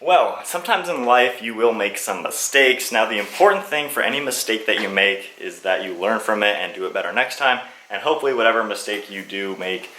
Well, sometimes in life you will make some mistakes. Now the important thing for any mistake that you make is that you learn from it and do it better next time, and hopefully whatever mistake you do make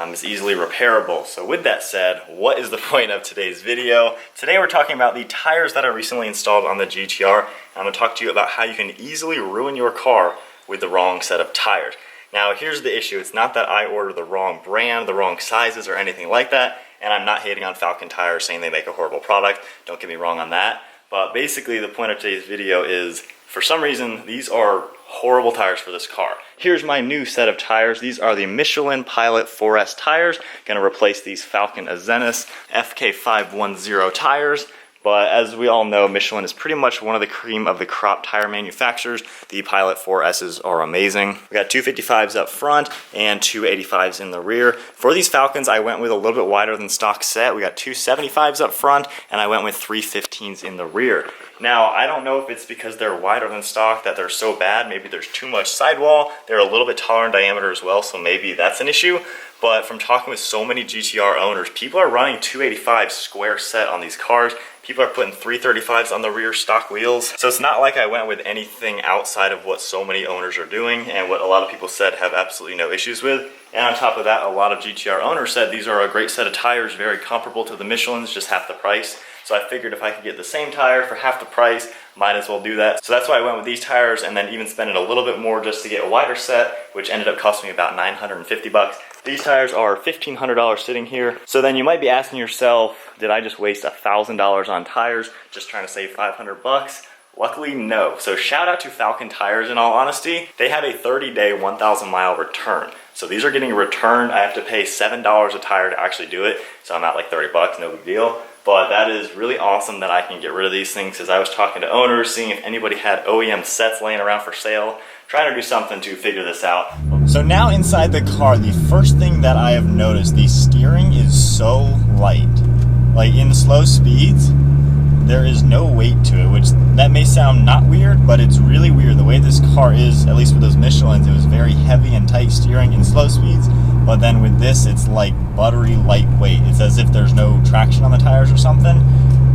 is easily repairable. So with that said, what is the point of today's video? Today we're talking about the tires that I recently installed on the GT-R. I'm going to talk to you about how you can easily ruin your car with the wrong set of tires. Now here's the issue, it's not that I ordered the wrong brand, the wrong sizes or anything like that, and I'm not hating on Falken tires saying they make a horrible product, don't get me wrong on that, but basically the point of today's video is, for some reason, these are horrible tires for this car. Here's my new set of tires. These are the Michelin Pilot 4S tires, gonna replace these Falken Azenis FK510 tires. But as we all know, Michelin is pretty much one of the cream of the crop tire manufacturers. The Pilot 4Ss are amazing. We got 255s up front and 285s in the rear. For these Falcons, I went with a little bit wider than stock set. We got 275s up front and I went with 315s in the rear. Now, I don't know if it's because they're wider than stock that they're so bad. Maybe there's too much sidewall. They're a little bit taller in diameter as well, so maybe that's an issue. But from talking with so many GT-R owners, people are running 285 square set on these cars. People are putting 335s on the rear stock wheels. So it's not like I went with anything outside of what so many owners are doing and what a lot of people said have absolutely no issues with. And on top of that, a lot of GT-R owners said these are a great set of tires, very comparable to the Michelins, just half the price. So I figured if I could get the same tire for half the price, might as well do that. So that's why I went with these tires and then even spending a little bit more just to get a wider set, which ended up costing me about $950. These tires are $1,500 sitting here. So then you might be asking yourself, did I just waste $1,000 on tires just trying to save 500 bucks? Luckily, no. So shout out to Falken tires in all honesty. They have a 30-day, 1,000 mile return. So these are getting returned. I have to pay $7 a tire to actually do it. So I'm at like 30 bucks, no big deal. But that is really awesome that I can get rid of these things, because I was talking to owners, seeing if anybody had OEM sets laying around for sale, trying to do something to figure this out. So now inside the car, the first thing that I have noticed, the steering is so light. Like in slow speeds, there is no weight to it, which that may sound not weird, but it's really weird. The way this car is, at least with those Michelins, it was very heavy and tight steering in slow speeds, but then with this, it's like buttery lightweight. It's as if there's no traction on the tires or something,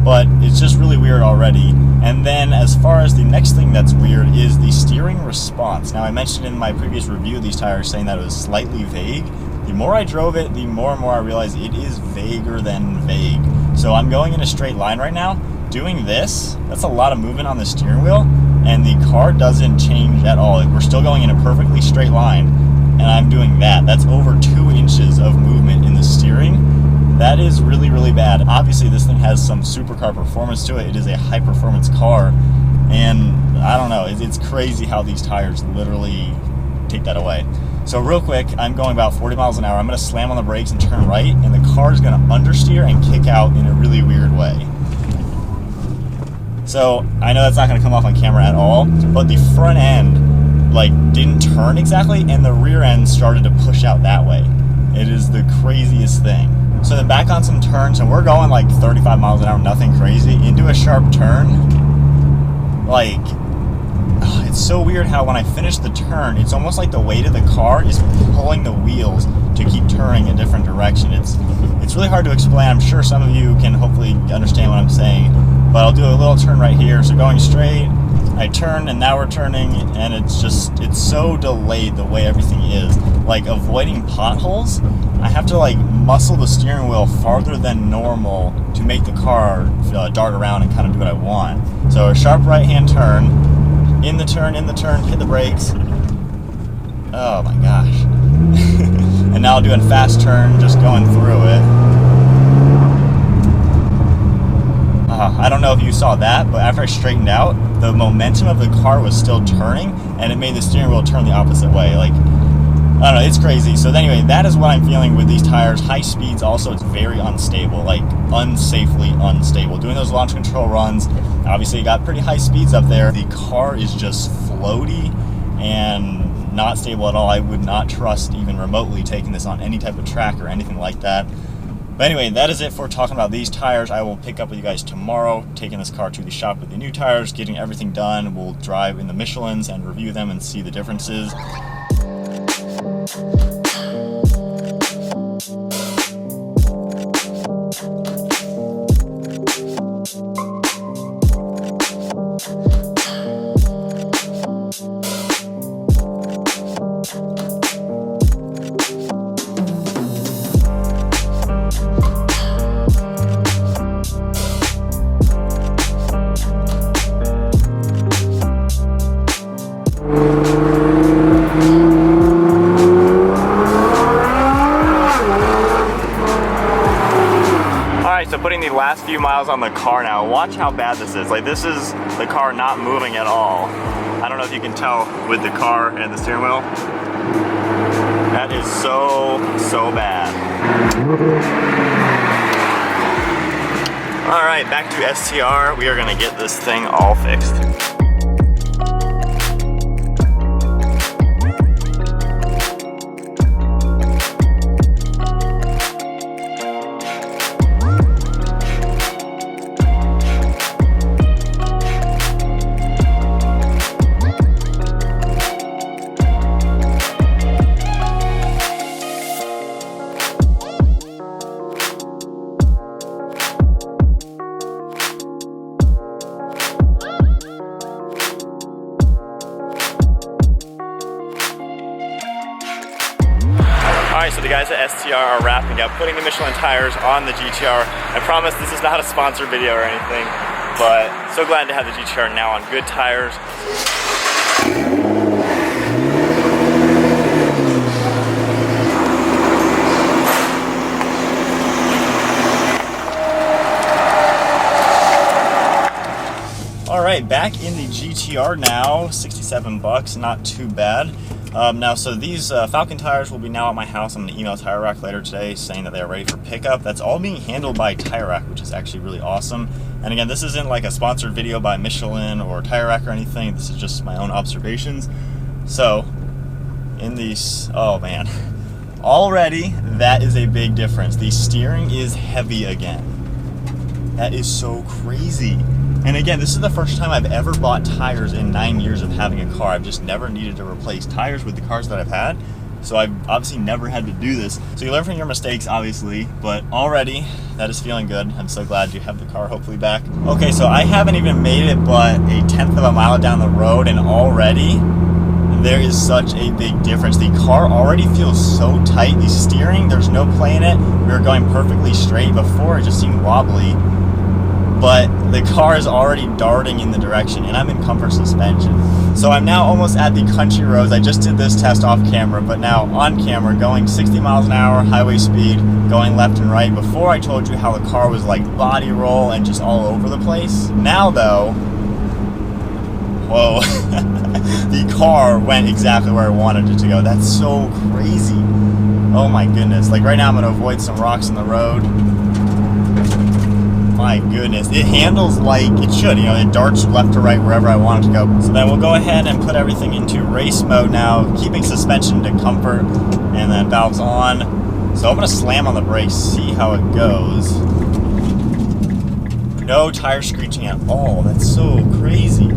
but it's just really weird already. And then as far as the next thing that's weird is the steering response. Now I mentioned in my previous review of these tires saying that it was slightly vague. The more I drove it, the more and more I realized it is vaguer than vague. So I'm going in a straight line right now. Doing this, that's a lot of movement on the steering wheel, and the car doesn't change at all. We're still going in a perfectly straight line, and I'm doing that. That's over 2 inches of movement in the steering. That is really, really bad. Obviously, this thing has some supercar performance to it. It is a high-performance car, and I don't know, it's crazy how these tires literally take that away. So real quick, I'm going about 40 miles an hour. I'm going to slam on the brakes and turn right, and the car is going to understeer and kick out in a really weird way. So I know that's not going to come off on camera at all, but the front end like didn't turn exactly, and the rear end started to push out that way. It is the craziest thing. So then back on some turns, and we're going like 35 miles an hour, nothing crazy, into a sharp turn. Like, it's so weird how when I finish the turn, it's almost like the weight of the car is pulling the wheels to keep turning a different direction. It's really hard to explain. I'm sure some of you can hopefully understand what I'm saying, but I'll do a little turn right here. So going straight, I turn, and now we're turning, and it's so delayed the way everything is. Like avoiding potholes, I have to like muscle the steering wheel farther than normal to make the car dart around and kind of do what I want. So a sharp right-hand turn, in the turn, hit the brakes. Oh my gosh. And now doing fast turn, just going through it. I don't know if you saw that, but after I straightened out, the momentum of the car was still turning, and it made the steering wheel turn the opposite way. Like, I don't know, it's crazy. So anyway, that is what I'm feeling with these tires. High speeds also, it's very unstable, like unsafely unstable. Doing those launch control runs, obviously you got pretty high speeds up there. The car is just floaty and not stable at all. I would not trust even remotely taking this on any type of track or anything like that. But anyway, that is it for talking about these tires. I will pick up with you guys tomorrow, taking this car to the shop with the new tires, getting everything done. We'll drive in the Michelins and review them and see the differences. so putting the last few miles on the car now. Watch how bad this is. Like, this is the car not moving at all. I don't know if you can tell with the car and the steering wheel. That is so bad. All right, back to STR. We are gonna get this thing all fixed. Alright, so the guys at STR are wrapping up, putting the Michelin tires on the GT-R. I promise this is not a sponsored video or anything, but so glad to have the GT-R now on good tires. Alright, back in the GT-R now, 67 bucks, not too bad. Now, so these Falken tires will be now at my house. I'm going to email Tire Rack later today saying that they are ready for pickup. That's all being handled by Tire Rack, which is actually really awesome. And again, this isn't like a sponsored video by Michelin or Tire Rack or anything. This is just my own observations. So, in these, oh man, already that is a big difference. The steering is heavy again. That is so crazy. And again, this is the first time I've ever bought tires in 9 years of having a car. I've just never needed to replace tires with the cars that I've had. So I've obviously never had to do this. So you learn from your mistakes, obviously, but already that is feeling good. I'm so glad to have the car hopefully back. Okay, so I haven't even made it but a 1/10 of a mile down the road, and already there is such a big difference. The car already feels so tight. The steering, there's no play in it. We were going perfectly straight before, it just seemed wobbly. But the car is already darting in the direction, and I'm in comfort suspension. So I'm now almost at the country roads. I just did this test off camera, but now on camera, going 60 miles an hour, highway speed, going left and right. Before I told you how the car was like body roll and just all over the place. Now though, whoa, the car went exactly where I wanted it to go. That's so crazy. Oh my goodness. Like right now I'm gonna avoid some rocks in the road. My goodness, it handles like it should, you know, it darts left to right wherever I want it to go. So then we'll go ahead and put everything into race mode now, keeping suspension to comfort, and then valves on. So I'm gonna slam on the brakes, see how it goes. No tire screeching at all, that's so crazy.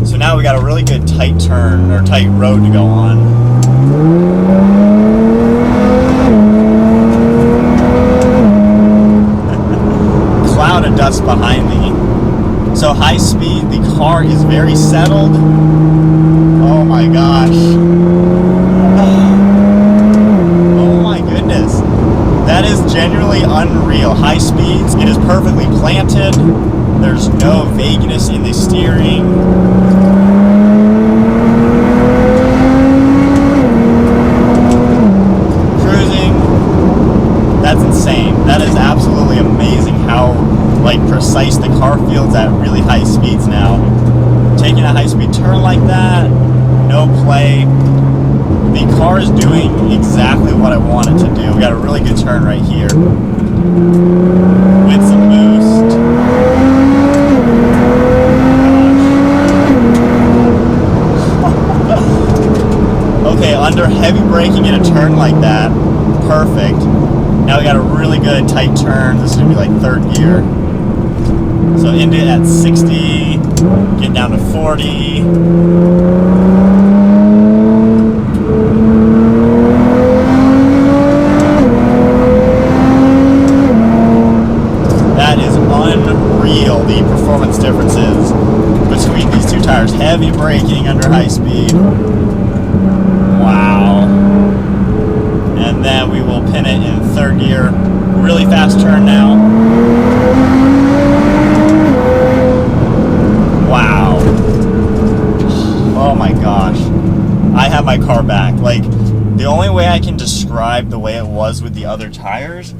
So now we got a really good tight turn, or tight road to go on. Cloud of dust behind me. So high speed, the car is very settled. Oh my gosh. Oh my goodness. That is genuinely unreal. High speeds, it is perfectly planted. There's no vagueness in the steering. Cruising, that's insane. That is absolutely amazing how like precise the car feels at really high speeds now. Taking a high speed turn like that, no play. The car is doing exactly what I want it to do. We got a really good turn right here with some boost. Okay, under heavy braking in a turn like that, perfect. Now we got a really good tight turn. This is gonna be like third gear. So end it at 60, get down to 40. That is unreal, the performance differences between these two tires. Heavy braking under high speed. Wow. And then we will pin it in third gear. Really fast turn now. Wow. Oh my gosh. I have my car back. Like, the only way I can describe the way it was with the other tires,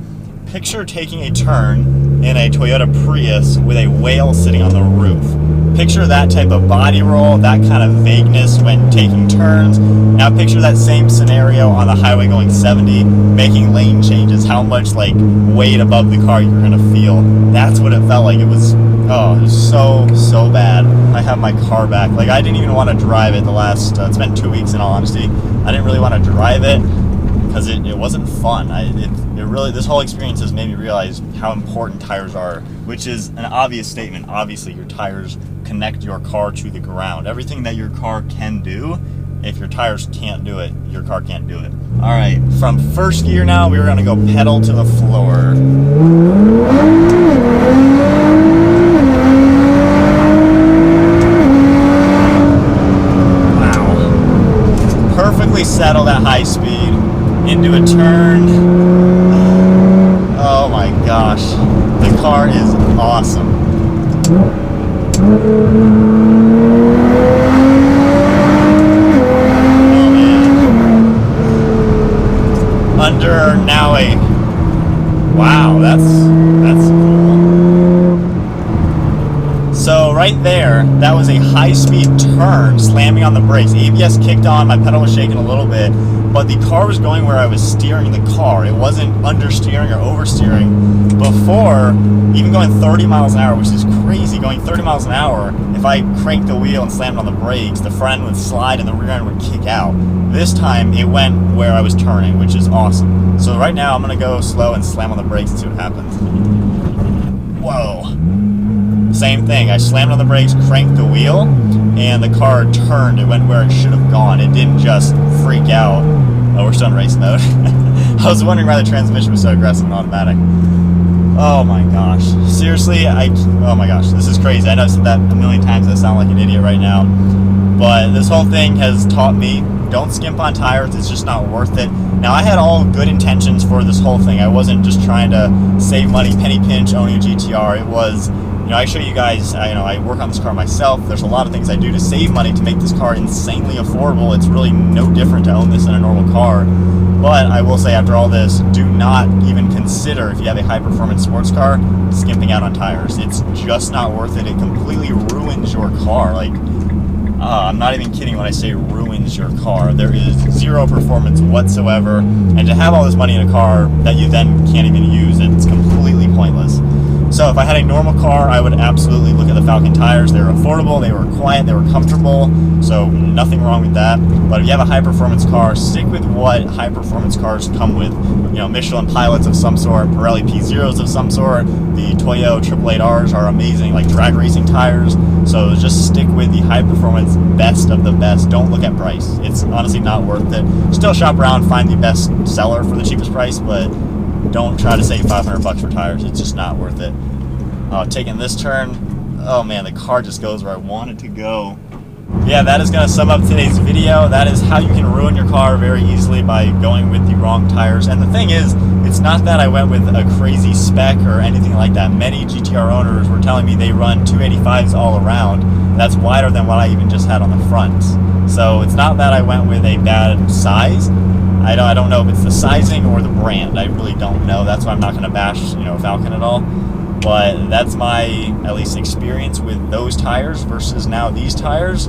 picture taking a turn in a Toyota Prius with a whale sitting on the roof. Picture that type of body roll, that kind of vagueness when taking turns. Now picture that same scenario on the highway going 70, making lane changes, how much like weight above the car you're gonna feel. That's what it felt like. It was so bad. I have my car back. Like, I didn't even want to drive it the last, it's been 2 weeks in all honesty. I didn't really want to drive it because it wasn't fun. It really, this whole experience has made me realize how important tires are, which is an obvious statement. Obviously, your tires connect your car to the ground. Everything that your car can do, if your tires can't do it, your car can't do it. All right, from first gear now, we're gonna go pedal to the floor. Wow. Perfectly settled at high speed into a turn. Oh my gosh, the car is awesome. Under now a, wow, that's cool. So right there, that was a high-speed turn, slamming on the brakes. ABS kicked on, my pedal was shaking a little bit, but the car was going where I was steering the car. It wasn't understeering or oversteering. Before, even going 30 miles an hour, which is crazy, going 30 miles an hour, if I cranked the wheel and slammed on the brakes, the front end would slide and the rear end would kick out. This time, it went where I was turning, which is awesome. So right now, I'm gonna go slow and slam on the brakes and see what happens. Whoa. Same thing, I slammed on the brakes, cranked the wheel, and the car turned. It went where it should have gone. It didn't just freak out. Oh, we're still in race mode. I was wondering why the transmission was so aggressive and automatic. Oh my gosh. Seriously, oh my gosh, this is crazy. I know I've said that a million times, I sound like an idiot right now. But this whole thing has taught me, don't skimp on tires, it's just not worth it. Now, I had all good intentions for this whole thing. I wasn't just trying to save money, penny pinch, owning a GT-R. It was, you know, I show you guys, I work on this car myself. There's a lot of things I do to save money to make this car insanely affordable. It's really no different to own this than a normal car. But I will say, after all this, do not even consider, if you have a high-performance sports car, skimping out on tires. It's just not worth it. It completely ruins your car. Like, I'm not even kidding when I say ruins your car. There is zero performance whatsoever, and to have all this money in a car that you then can't even use, it's completely pointless. So if I had a normal car, I would absolutely look at the Falken tires. They were affordable, they were quiet, they were comfortable, so nothing wrong with that. But if you have a high-performance car, stick with what high-performance cars come with. You know, Michelin Pilots of some sort, Pirelli P0s of some sort, the Toyo 888Rs are amazing, like drag racing tires. So just stick with the high-performance, best of the best. Don't look at price. It's honestly not worth it. Still shop around, find the best seller for the cheapest price, but don't try to save $500 for tires. It's just not worth it. Taking this turn, oh man, the car just goes where I want it to go. Yeah, that is going to sum up today's video. That is how you can ruin your car very easily by going with the wrong tires. And the thing is, it's not that I went with a crazy spec or anything like that. Many GT-R owners were telling me they run 285s all around. That's wider than what I even just had on the front. So it's not that I went with a bad size. I don't know if it's the sizing or the brand. I really don't know. That's why I'm not going to bash, Falken at all. But that's my, at least, experience with those tires versus now these tires.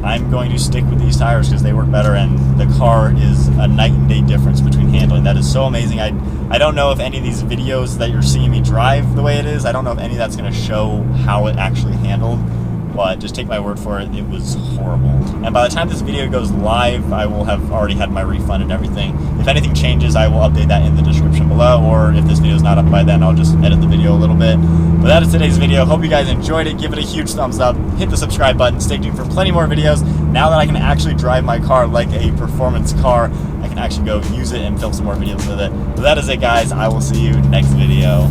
I'm going to stick with these tires because they work better, and the car is a night and day difference between handling. That is so amazing. I don't know if any of these videos that you're seeing me drive the way it is, I don't know if any of that's going to show how it actually handled. But just take my word for it, it was horrible. And by the time this video goes live, I will have already had my refund and everything. If anything changes, I will update that in the description below, or if this video is not up by then, I'll just edit the video a little bit. But that is today's video. Hope you guys enjoyed it. Give it a huge thumbs up. Hit the subscribe button. Stay tuned for plenty more videos. Now that I can actually drive my car like a performance car, I can actually go use it and film some more videos with it. But that is it, guys. I will see you next video.